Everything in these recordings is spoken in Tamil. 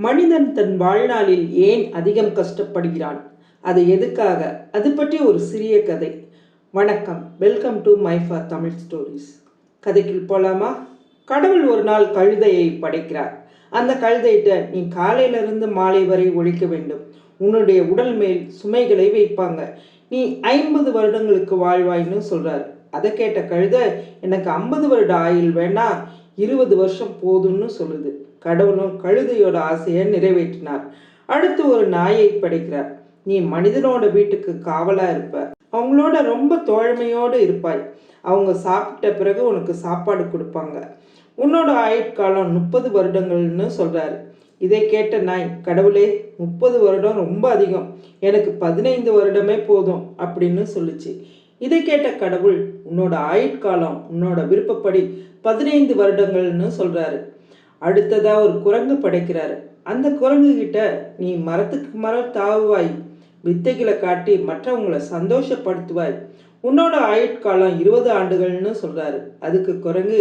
மனிதன் தன் வாழ்நாளில் ஏன் அதிகம் கஷ்டப்படுகிறான், அது எதுக்காக, அது பற்றி ஒரு சிறிய கதை. வணக்கம், welcome to my four Tamil stories. கதைக்குள் போலாமா? கடவுள் ஒரு நாள் கழுதையை படைக்கிறார். அந்த கழுதையிட்ட நீ காலையிலிருந்து மாலை வரை ஒழிக்க வேண்டும், உன்னுடைய உடல் மேல் சுமைகளை வைப்பாங்க, நீ 50 வருடங்களுக்கு வாழ்வாய்னு சொல்றாரு. அதை கேட்ட கழுதை, எனக்கு 50 வருட ஆயுள் வேணா, 20 வருஷம் போதும்னு சொல்லுது. கடவுளும் கழுதையோட ஆசையை நிறைவேற்றினார். அடுத்து ஒரு நாயை படைக்கிறார். நீ மனிதனோட வீட்டுக்கு காவலா இருப்ப, அவங்களோட ரொம்ப தோழமையோடு இருப்பாய், அவங்க சாப்பிட்ட பிறகு உனக்கு சாப்பாடு கொடுப்பாங்க, உன்னோட ஆயுட்காலம் 30 வருடங்கள்னு சொல்றாரு. இதை கேட்ட நாய், கடவுளே 30 வருடம் ரொம்ப அதிகம், எனக்கு 15 வருடமே போதும் அப்படின்னு சொல்லுச்சு. இதை கேட்ட கடவுள், உன்னோட ஆயுட்காலம் உன்னோட விருப்பப்படி 15 வருடங்கள்னு சொல்றாரு. அடுத்ததா ஒரு குரங்கு படைக்கிறாரு. அந்த குரங்கு கிட்ட, நீ மரத்துக்கு மரம் தாவுவாய், வித்தைகளை காட்டி மற்றவங்களை சந்தோஷப்படுத்துவாய், உன்னோட ஆயுட்காலம் 20 ஆண்டுகள்னு சொல்றாரு. அதுக்கு குரங்கு,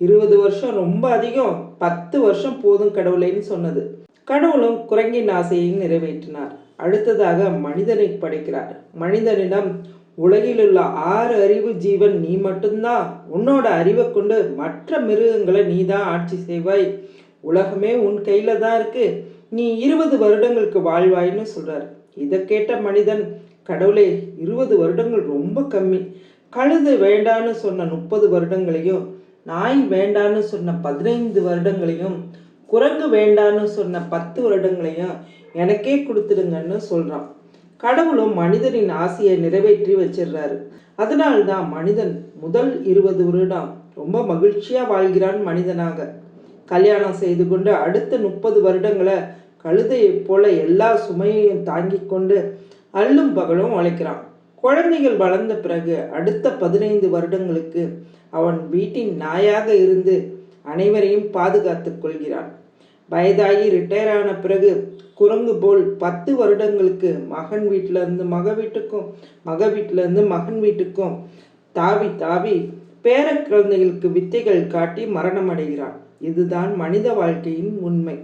20 வருஷம் ரொம்ப அதிகம், 10 வருஷம் போதும் கடவுளேன்னு சொன்னது. கடவுளும் குரங்கின் ஆசையை நிறைவேற்றினார். அடுத்ததாக மனிதனை படைக்கிறார். மனிதனிடம், உலகில் உள்ள 6 அறிவு ஜீவன் நீ மட்டும்தான், உன்னோட அறிவை கொண்டு மற்ற மிருகங்களை நீ தான் ஆட்சி செய்வாய், உலகமே உன் கையில தான் இருக்கு, நீ 20 வருடங்களுக்கு வாழ்வாய்னு சொல்றாரு. இதை கேட்ட மனிதன், கடவுளே 20 வருடங்கள் ரொம்ப கம்மி, கழுது வேண்டான்னு சொன்ன 30 வருடங்களையும், நாய் வேண்டான்னு சொன்ன 15 வருடங்களையும், குரங்கு வேண்டான்னு சொன்ன 10 வருடங்களையும் எனக்கே கொடுத்துடுங்கன்னு சொல்றான். கடவுளும் மனிதனின் ஆசையை நிறைவேற்றி வச்சிடுறாரு. அதனால்தான் மனிதன் முதல் 20 வருடம் ரொம்ப மகிழ்ச்சியா வாழ்கிறான் மனிதனாக. கல்யாணம் செய்து கொண்டு அடுத்த 30 வருடங்களை கழுதையை போல எல்லா சுமையையும் தாங்கி கொண்டு அல்லும் பகலும் உழைக்கிறான். குழந்தைகள் வளர்ந்த பிறகு அடுத்த 15 வருடங்களுக்கு அவன் வீட்டின் நாயாக இருந்து அனைவரையும் பாதுகாத்து கொள்கிறான். வயதாகி ரிட்டையர் ஆன பிறகு குரங்கு போல் 10 வருடங்களுக்கு மகன் வீட்டிலேருந்து மக வீட்டுக்கும், மக வீட்டிலேருந்து மகன் வீட்டுக்கும் தாவி தாவி பேர குழந்தைகளுக்கு வித்தைகள் காட்டி மரணம் அடைகிறான். இதுதான் மனித வாழ்க்கையின் உண்மை.